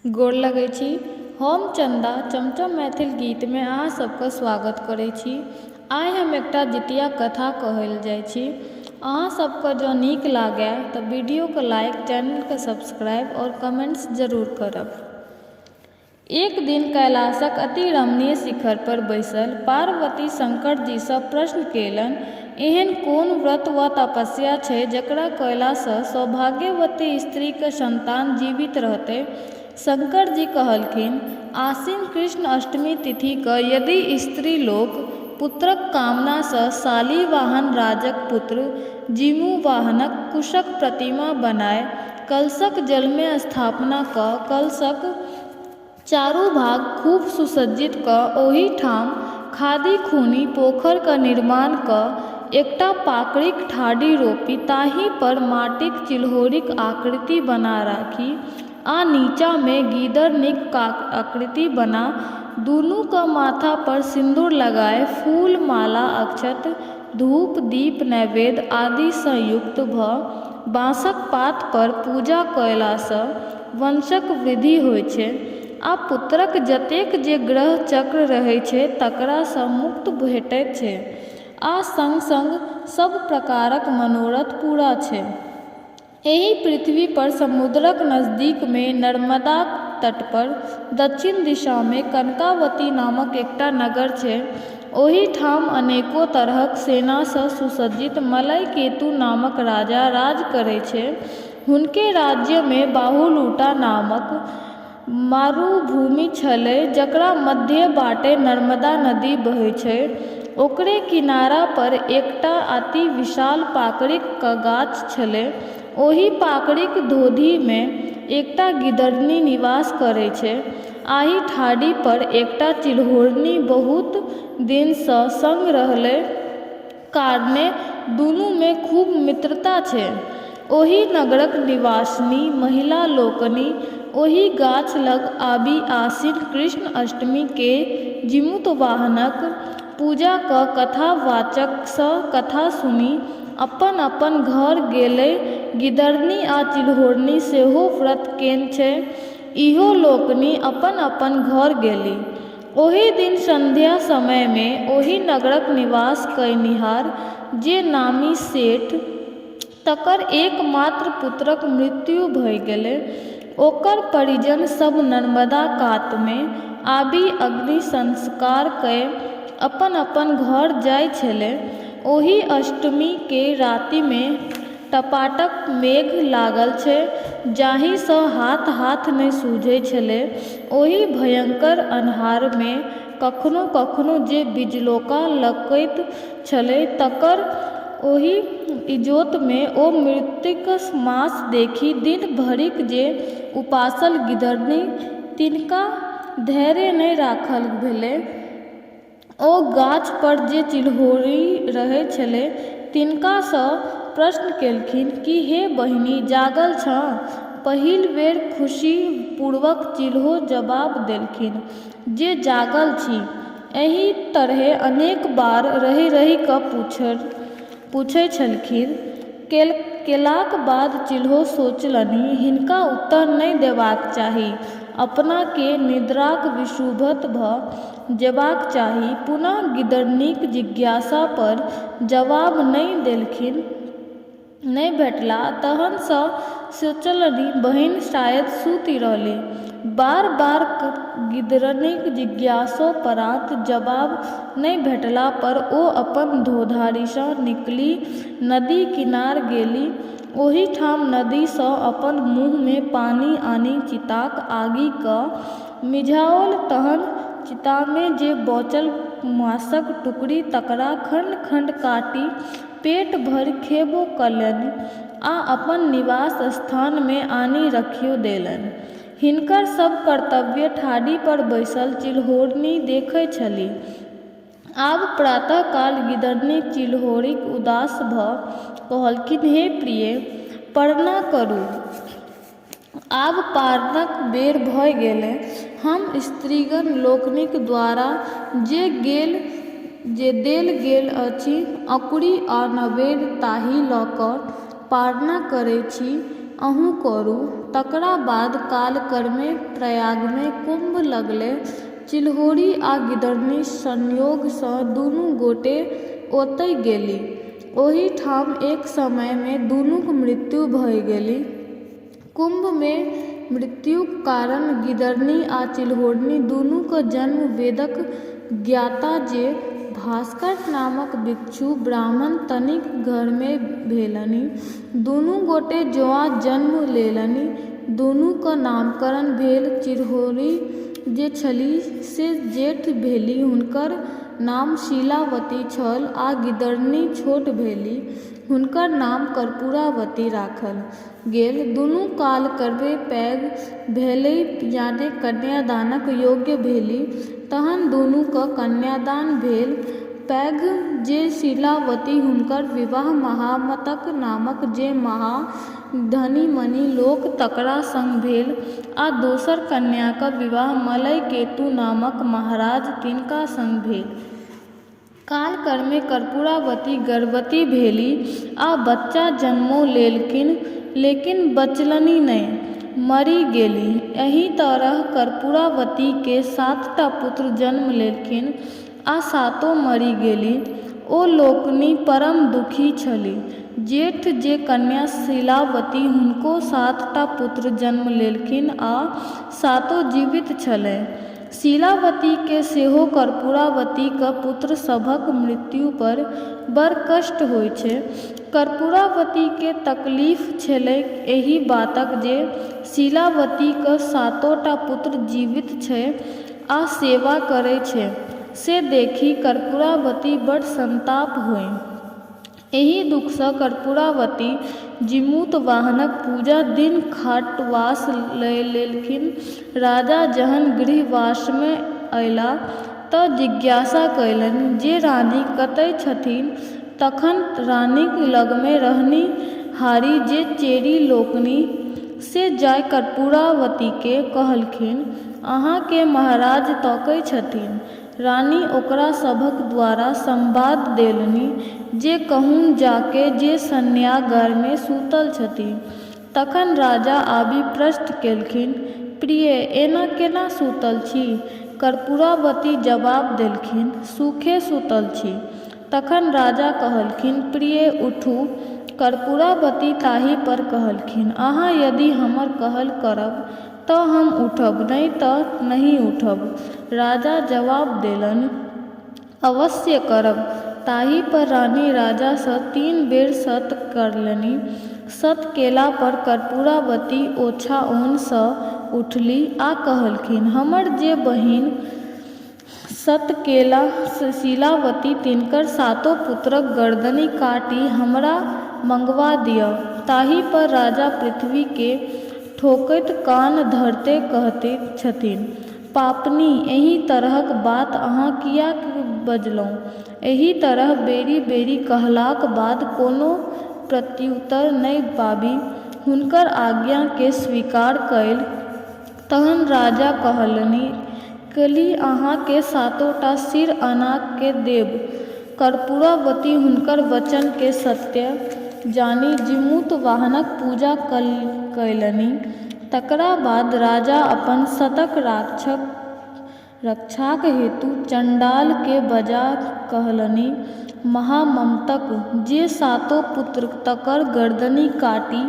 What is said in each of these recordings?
गोर लगै छी। हम चंदा चमचम मैथिल गीत में अहाँ सबके स्वागत करै छी। आइ हम एकटा जितिया कथा कहल जाइ छी। अहाँ सबके जँ नीक लागै तऽ वीडियो के लाइक, चैनल के सब्सक्राइब और कमेंट्स जरूर करब। एक दिन कैलाशक अति रमणीय शिखर पर बैसल पार्वती शंकर जी सँ प्रश्न केलनि, एहन कोन व्रत वा तपस्या छै जकरा कयला सँ सौभाग्यवती स्त्री के संतान जीवित रहतै। शंकर जी कहलखिन, आश्विन कृष्ण अष्टमी तिथि क यदि स्त्री लोक पुत्रक कामना सँ शालिवाहन राजक पुत्र जिमुवाहनक कुशक प्रतिमा बनाय कलशक जल में स्थापना क कलशक चारू भाग खूब सुसज्जित क ओहि ठाम खादी खूनी पोखर क निर्माण क एकटा पाकड़िक ठाढ़ी रोपी ताहि पर माटिक चिल्होरीक आकृति बना राखी आ नीचा में गीदड़नीक आकृति बना दुनू क माथा पर सिंदूर लगाए फूल माला अक्षत धूप दीप नैवेद्य आदि सँ युक्त भ बाँसक पात पर पूजा कयला सँ वंशक वृद्धि होइ छै आ पुत्रक जतेक जे ग्रह चक्र रहै छै तकरा सँ मुक्त भेटैत छै आ संग संग सब प्रकारक मनोरथ पूरा छै। एहि पृथ्वी पर समुद्रक नजदीक में नर्मदाक तट पर दक्षिण दिशा में कनकावती नामक एकटा नगर छै। ओहि ठाम अनेको तरहक सेना सँ सुसज्जित मलय केतु नामक राजा राज करै छै। हुनके राज्य में बाहुलूटा नामक मारुभूमि छलै जकरा मध्य बाटे नर्मदा नदी बहै छै। ओकरे किनारा पर एकटा अति विशाल पाकड़िक क गाछ छलै। ओहि पाकड़िक धोधी में एकटा गिदड़नी निवास करै छै। आहि ठाढ़ी पर एकटा चिल्होरनी बहुत दिन सँ संग रहलै कारणे दुनू में खूब मित्रता छै। ओहि नगरक निवासिनी महिला लोकनि ओहि गाछ लग आबि आश्विन कृष्ण अष्टमी के जिमुतवाहनक पूजा क कथावाचक सँ कथा सुनि अपन अपन घर गेलै। गिदड़नी आ चिल्होरनी सेहो व्रत केने छै, इहो लोकनि अपन अपन घर गेली। ओहि दिन संध्या समय में ओहि नगरक निवास कयनिहार जे नामी सेठ तकर एकमात्र पुत्रक मृत्यु भऽ गेलै। ओकर परिजन सब नर्मदा कात में आबि अग्नि संस्कार कय अपन अपन घर जाय छलै। ओहि अष्टमी के राति में टपाटक मेघ लागल छै जाहि सँ हाथ हाथ नहि सूझै छलै। ओहि भयंकर अन्हार में कखनो कखनो जे बिजलोका लकैत छलै तकर ओहि इजोत में ओ मृत्युक मास देखि दिन भरिक जे उपासल गिदड़नी तिनका धैर्य नहि राखल भेलै। ओ गाछ पर जे चिल्होरी रहै छलै तिनका सँ प्रश्न केलखिन कि हे बहिनी जागल छँ? पहिल बेर खुशी पूर्वक चिल्हो जवाब देलखिन जे जागल छी। एहि तरहें अनेक बार रहि रहि क पूछै छलखिन। केलाक बाद चिल्हो सोचलनि हिनका उत्तर नहि देबाक चाही, अपना के निद्राक विषुवत भ जेबाक चाही। पुनः गिदड़नीक जिज्ञासा पर जवाब नहि भेटला तहन सँ सोचलनि बहिन शायद सूति रहली। बार बार गिदड़नीक जिज्ञासोपरांत जवाब नहि भेटला पर ओ अपन धोधारि सँ निकलि नदी किनार गेली। ओहि ठाम नदी सँ अपन मुँह में पानी आनि चिताक आगि क मिझाओल तहन चिता में जे बचल मांसक टुकड़ी तकरा खंड खंड काटि पेट भरि खेबो कयलनि आ अपन निवास स्थान में आनि रखियो देलनि। हिनकर सब कर्तव्य ठाढ़ी पर बैसल चिल्होरनी देखै छलीह। आब प्रातः काल गिदड़नी चिल्होरीक उदास भ कहलखिन, हे प्रिय, परना करू। आब पारणक बेर भऽ गेलै। हम स्त्रीगण लोकनिक द्वारा जे देल गेल अछि अकुरी आ नैवेद्य ताहि लऽ कऽ पारणा करै छी। अहूँ करू। तकरा बाद कालक्रमे प्रयागमे कुम्भ लगलै। चिल्होरी आ गिदरनी संयोगसँ दुनू गोटे ओतय गेली। ओहि ठाम एक समयमे दुनूक मृत्यु भऽ गेली। कुम्भमे मृत्युक कारण गिदरनी आ चिल्होरनी दुनूक जन्म वेदक ज्ञाता जे भास्कर नामक भिक्षु ब्राह्मण तनिक घरमे भेलनि। दुनू गोटे जौआ जन्म लेलनि। दुनूक नामकरण भेल। चिल्होरी जे छलीह से जेठ भेलीह, हुनकर नाम शीलावती छल, आ गिदरनी छोट भेलीह, हुनकर नाम कर्पूरावती राखल गेल। दुनू कालक्रमे पैघ भेलीह, यानी कन्यादानक योग्य भेलीह। तहन दुनूक कन्यादान भेल। पैघ जे शीलावती, हुनकर विवाह महामतक नामक जे महा धनीमनी लोक तकरा संग भेल, आ दोसर कन्याक विवाह मलय केतु नामक महाराज तिनका संग भेल। कालक्रमे कर्पूरावती गर्भवती भेलीह आ बच्चा जन्मो लेलखिन, लेकिन बचलनि नहि, मरि गेलीह। एहि तरह कर्पूरावतीके 7टा पुत्र जन्म लेलखिन आ 7 मरि गेलीह। ओ लोकनि परम दुखी छलीह। जेठ जे कन्या शीलावती, हुनको 7टा पुत्र जन्म लेलखिन आ 7 जीवित छलै। शीलावतीके सेहो कर्पूरावतीक पुत्र सभक मृत्यु पर बड़ कष्ट होइ छै। कर्पूरावतीके तकलीफ छलैक एहि बातक जे शीलावतीक 7टा पुत्र जीवित छै आ सेवा करै छै। से देखि कर्पूरावती बड़ संताप होनि। एहि दुखसँ कर्पूरावती जीमूत वाहनक पूजा दिन खाटवास लऽ लेलखिन। राजा जहन गृहवासमे अयलाह तऽ जिज्ञासा कयलनि जे रानी कतय छथिन। तखन रानीक लगमे रहनिहारी जे चेरी लोकनि से जाय कर्पूरावतीके कहलखिन, अहाँके महाराज तकै छथिन। रानी ओकरा सभक द्वारा संवाद देलनि जे कहूँ जाके जे शय्यागारमे सूतल छथिन। तखन राजा आबि प्रश्न केलखिन, प्रिय, एना केना सूतल छी? कर्पूरावती जवाब देलखिन, सूखे सूतल छी। तखन राजा कहलखिन, प्रिय, उठू। कर्पूरावती ताहि पर कहलखिन, अहाँ यदि हमर कहल करब तऽ हम उठब, नहि तऽ नहि उठब। राजा जवाब देलनि, अवश्य करब। ताहि पर रानी राजासँ 3 बेर सत करलनि। सत केला पर कर्पूरावती ओछाओनसँ उठली आ कहलखिन, हमर जे बहिन सत केला शीलावती, तिनकर 7 पुत्रक गर्दनि काटि हमरा मंगवा दिअ। ताहि पर राजा पृथ्वीके ठोकैत कान धरते कहैत छथिन, पापनी, एहि तरहक बात अहाँ किएक बजलहुँ? एहि तरह बेरी बेरी कहलाक बाद कोनो प्रत्युत्तर नहि पाबि हुनकर आज्ञाके स्वीकार कएल। तहन राजा कहलनि, कल्हि अहाँके 7टा सिर आनिके देब। कर्पूरावती हुनकर वचनके सत्य जानि जीमूत वाहनक पूजा कयलनि। तकरा बाद राजा अपन सतक रक्षाक हेतु चंडालके बजा कहलनि, महामंतक जे 7 पुत्र तकर गर्दनि काटि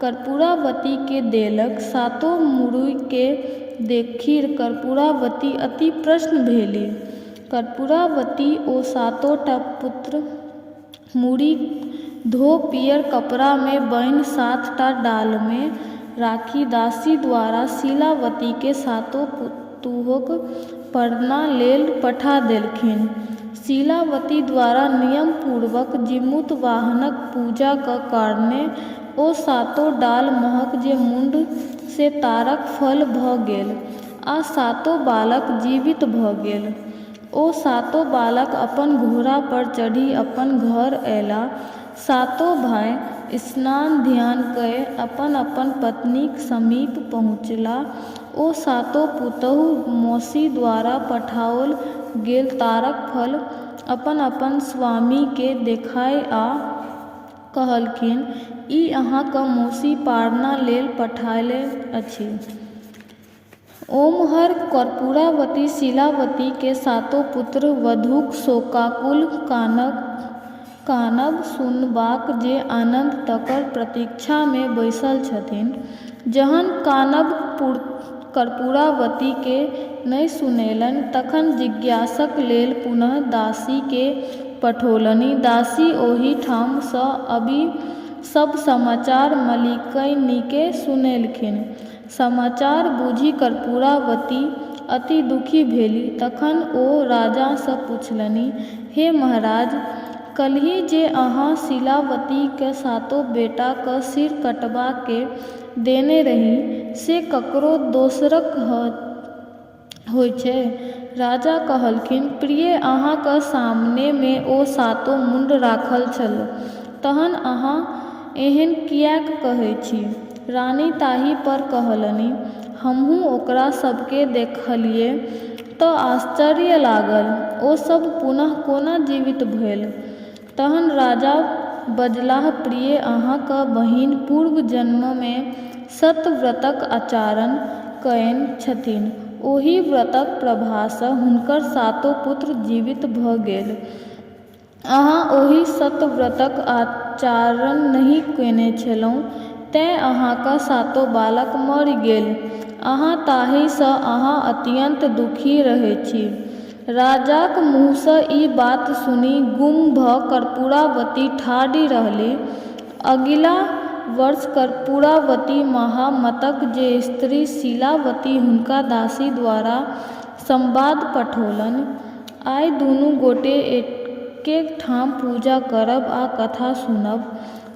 कर्पूरावतीके देलक। 7 मुड़िके देखि कर्पूरावती अति प्रसन्न भेलीह। कर्पूरावती ओ 7टा पुत्र मुड़ी धो पियर कपड़ामे बान्हि 7टा डालमे राखि दासी द्वारा शीलावतीके 7 पुतोहूक परना लेल पठा देलखिन। शीलावती द्वारा नियम पूर्वक जीमूत वाहनक पूजाक कारणेँ ओ 7 डाल महक जे मुंड से तारक फल भऽ गेल आ 7 बालक जीवित भऽ गेल। ओ 7 बालक अपन घोड़ा पर चढ़ि अपन घर अयलाह। 7 भाइ स्नान ध्यान कए अपन अपन पत्नीक समीप पहुँचलाह। ओ 7 पुतोहु मौसी द्वारा पठाओल गेल तारक फल अपन अपन स्वामीके देखाए आ कहलखिन, ई अहाँक मौसी पारना लेल पठायले अछि। ओम्हर कर्पूरावती शीलावती के सातो पुत्र वधूक शोकाकुल कानब सुनबाक जे आनन्द तकर प्रतीक्षा में बैसल छथिन। जहन कानब कर्पूरावती के नहि सुनेलनि तखन जिज्ञासक लेल पुनः दासी के पठौलनि। दासी ओहि ठाम सँ आबि सब समाचार मलिकनिके सुनेलखिन। समाचार बुझि कर्पूरावती अति दुखी भेली। तखन ओ राजा सँ पुछलनि, हे महाराज, कल्हि जे अहाँ शीलावती के सातो बेटाक सिर कटबा के देने रही से ककरो दोसरक होइ छै? राजा कहलखिन, प्रिय, अहाँक सामने में ओ सातो मुण्ड राखल छल, तहन अहाँ एहन किएक कहै छी? रानी ताहि पर कहलनि, हमहूँ ओकरा सबके देखलियै तऽ आश्चर्य लागल, ओ सब पुनः कोना जीवित भेल? तहन राजा बजलाह, प्रिय, अहाँक बहिन पूर्व जन्म में सतव्रतक आचरण कएने छथिन। ओहि व्रतक प्रभावसँ हुनकर सातो पुत्र जीवित भ' गेल। अहाँ ओहि सतव्रतक आचरण नहि केने छलहुँ, तेँ अहाँक सातो बालक मरि गेल। अहाँ ताहिसँ अहाँ अत्यन्त दुखी रहै छी। राजाक मुँहसँ ई बात सुनि गुम भ' कर्पूरावती ठाढ़ि रहलीह। अगिला वर्ष कर्पूरावती महामतक जे स्त्री शीलावती हुनका दासी द्वारा संवाद पठौलनि, आइ दुनू गोटे एके ठाम पूजा करब आ कथा सुनब।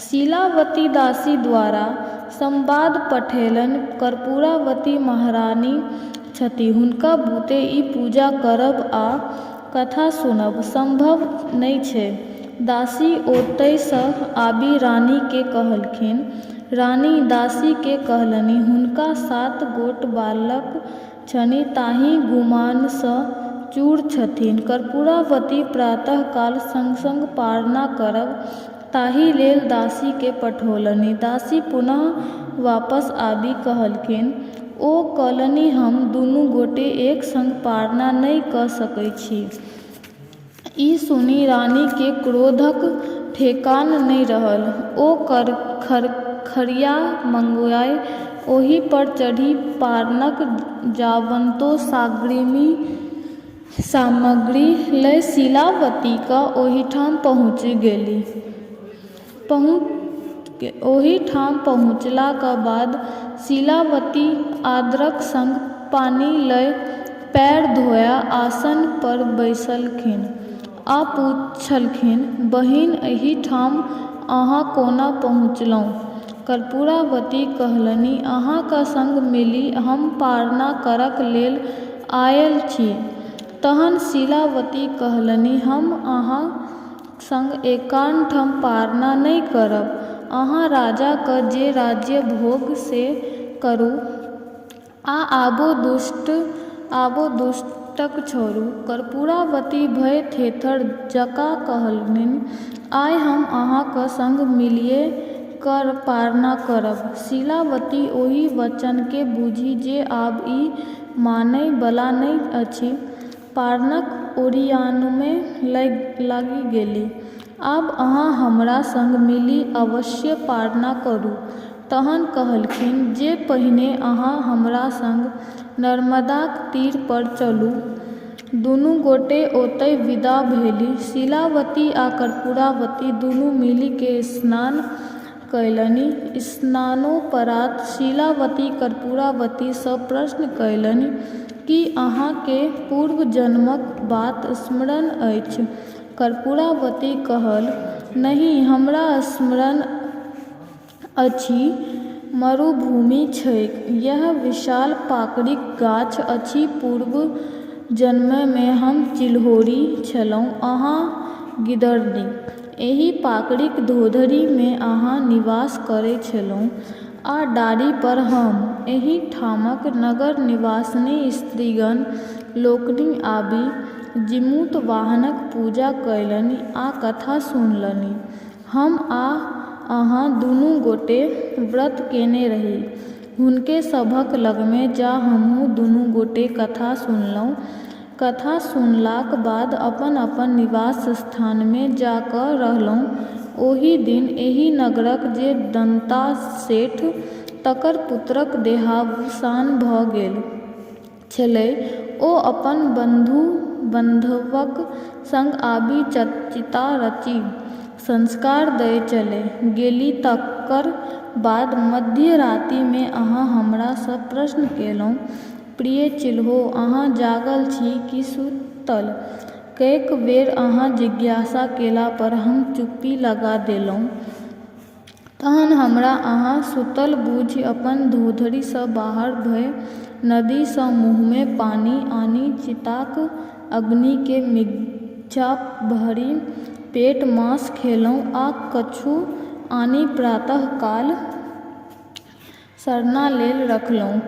शीलावती दासी द्वारा संवाद पठेलनि, कर्पूरावती महारानी छथि, हुनका बुते ई पूजा करब आ कथा सुनब संभव नहि छै। दासी ओतय सँ आबि रानी के कहलखिन। रानी दासी के कहलनि, हुनका 7 गोट बालक छनि, ताहि गुमान सँ चूर छथिन। कर्पूरावती प्रातः काल संग पारना करब, ताहि लेल दासी के पठौलनि। दासी पुनः वापस आबि कहलखिन, ओ कहलनि, हम दुनू गोटे एक संग पारना नहि क' सकै छी। ई सुनि रानी के क्रोधक ठेकान नहि रहल। ओ खरिया मंगाए ओहि पर चढ़ि पारणक जावन्तो सामग्री लए शीलावतीक ओहिठाम पहुँचि गेलीह। ओहिठाम पहुँचलाक बाद शीलावती आदरक संग पानि लए पैर धोया आसन पर बैसलखिन आ पुछलखिन, बहिन, एहि ठाम अहाँ कोना पहुँचलहुँ? कर्पूरावती कहलनि, अहाँक संग मिलि हम पारना करक लेल आयल छी। तहन शीलावती कहलनि, हम अहाँ संग एकांतमे पारना नहि करब। अहाँ राजाक जे राज्य भोग से करू आ आबो दुष्टक छोड़ू। कर्पूरावती भय थेथर जकाँ कहलनि, आइ हम अहाँक संग मिलिए कऽ पारना करब। शीलावती ओहि वचन के बुझि जे आब ई मानय बला नहि अछि, पारणक ओरिआनमे लागि गेली। आब अहाँ हमरा संग मिलि अवश्य पारना करू। तहन कहलखिन जे पहिने अहाँ हमरा संग नर्मदाक तीर पर चलू। दुनू गोटे ओतय विदा भेलीह। शीलावती आ कर्पूरावती दुनू मिलि के स्नान कयलनि। स्नानोपरांत शीलावती कर्पूरावती सँ प्रश्न कयलनि, की अहाँ के पूर्व जन्मक बात स्मरण अछि? कर्पूरावती कहल, नहि, हमरा स्मरण अछि। मरुभूमि छैक, यह विशाल पाकड़िक गाछ अछि। पूर्व जन्ममे हम चिल्होरी छलहुँ, अहाँ गिदड़नी। एहि पाकड़िक धोधरी में अहाँ निवास करै छलहुँ आ डारि पर हम। एहि ठामक नगर निवासिनी स्त्रीगण लोकनि आबि जीमूत वाहनक पूजा कयलनि आ कथा सुनलनि। हम आ अहाँ दुनू गोटे व्रत केने रही। हुनके सभक लगमे जा हमहूँ दुनू गोटे कथा सुनलहुँ। कथा सुनलाक बाद अपन अपन निवास स्थानमे जा कऽ रहलहुँ। ओहि दिन एहि नगरक जे दंता सेठ तकर पुत्रक देहावसान भऽ गेल छलै, ओ अपन बंधु बांधवक संग आबि चिता रचि संस्कार दय चलि गेली। तकर बाद मध्य रातिमे अहाँ हमरासँ प्रश्न केलहुँ, प्रिय चिल्हो, अहाँ जागल छी कि सुतल? कएक बेर अहाँ जिज्ञासा केला पर हम चुप्पी लगा देलहुँ। तहन हमरा अहाँ सुतल बूझि अपन धोधरीसँ बाहर भऽ नदीसँ मुँहमे पानि आनि चिताक अग्निके मिझा भरि पेट मांस खेलहुँ आ कछु आनि प्रातः काल सरना लेल रखलहुँ।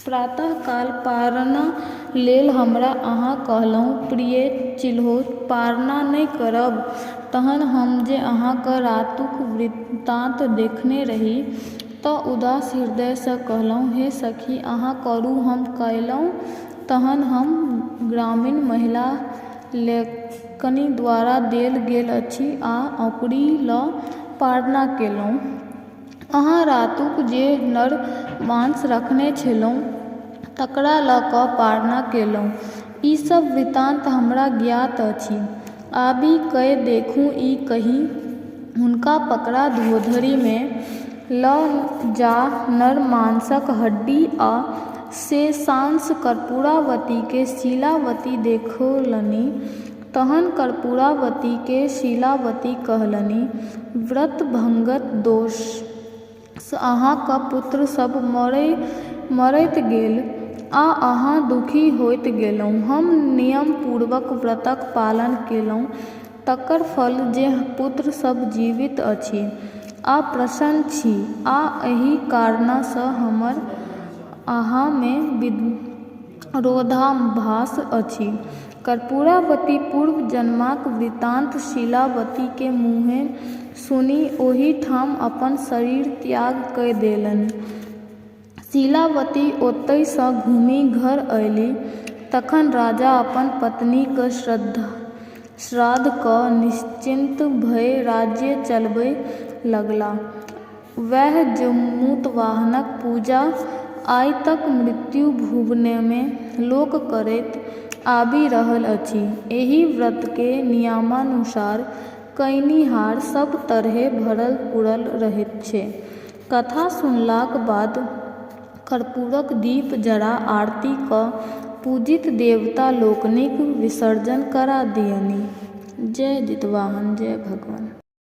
प्रातः काल पारना लेल हमरा अहाँ कहलहुँ, प्रिय चिल्हो, पारना नहि करब? तहन हम जे अहाँक रातुक वृत्तांत देखने रही तऽ उदास हृदयसँ कहलहुँ, हे सखी, अहाँ करू, हम कएलहुँ। तहन हम ग्रामीण महिला लोकनि द्वारा देल गेल अछि आ औंकड़ी लऽ पारना केलहुँ। अहाँ रातुक जे नर मांस रखने छलहुँ तकरा लऽ कऽ पारना केलहुँ। ई सब वृत्तांत हमरा ज्ञात अछि। आबि कऽ देखू ई कही। हुनका पकड़ा धोधरीमे लऽ जा नर मांसक हड्डी आ शेषांश कर्पूरावतीके शीलावती देखौलनि। तहन कर्पूरावतीके शीलावती कहलनि, व्रत भंगक दोषसँ अहाँक पुत्र सब मरैत गेल आ अहाँ दुखी होइत गेलहुँ। हम नियम पूर्वक व्रतक पालन केलहुँ, तकर फल जे पुत्र सब जीवित अछि आ प्रसन्न छी, आ एहि कारणसँ हमर अहाँमे विरोधाभास अछि। कर्पूरावती पूर्व जन्मक वृत्तांत शीलावतीके मुँहे सुनि ओहि ठाम अपन शरीर त्याग कऽ देलनि। शीलावती ओतयसँ घुमि घर अयली। तखन राजा अपन पत्नीक श्राद्ध कऽ निश्चिंत भऽ राज्य चलबय लगलाह। वैह जमूतवाहनक पूजा आइ तक मृत्यु भुवनमे लोक करैत आबि रहल अछि। एहि व्रतके नियमानुसार कएनिहार सब तरहेँ भरल पूरल रहैत छै। कथा सुनलाक बाद कर्पूरक दीप जरा आरती कऽ पूजित देवता लोकनिक विसर्जन करा दियनि। जय जितवाहन, जय भगवान।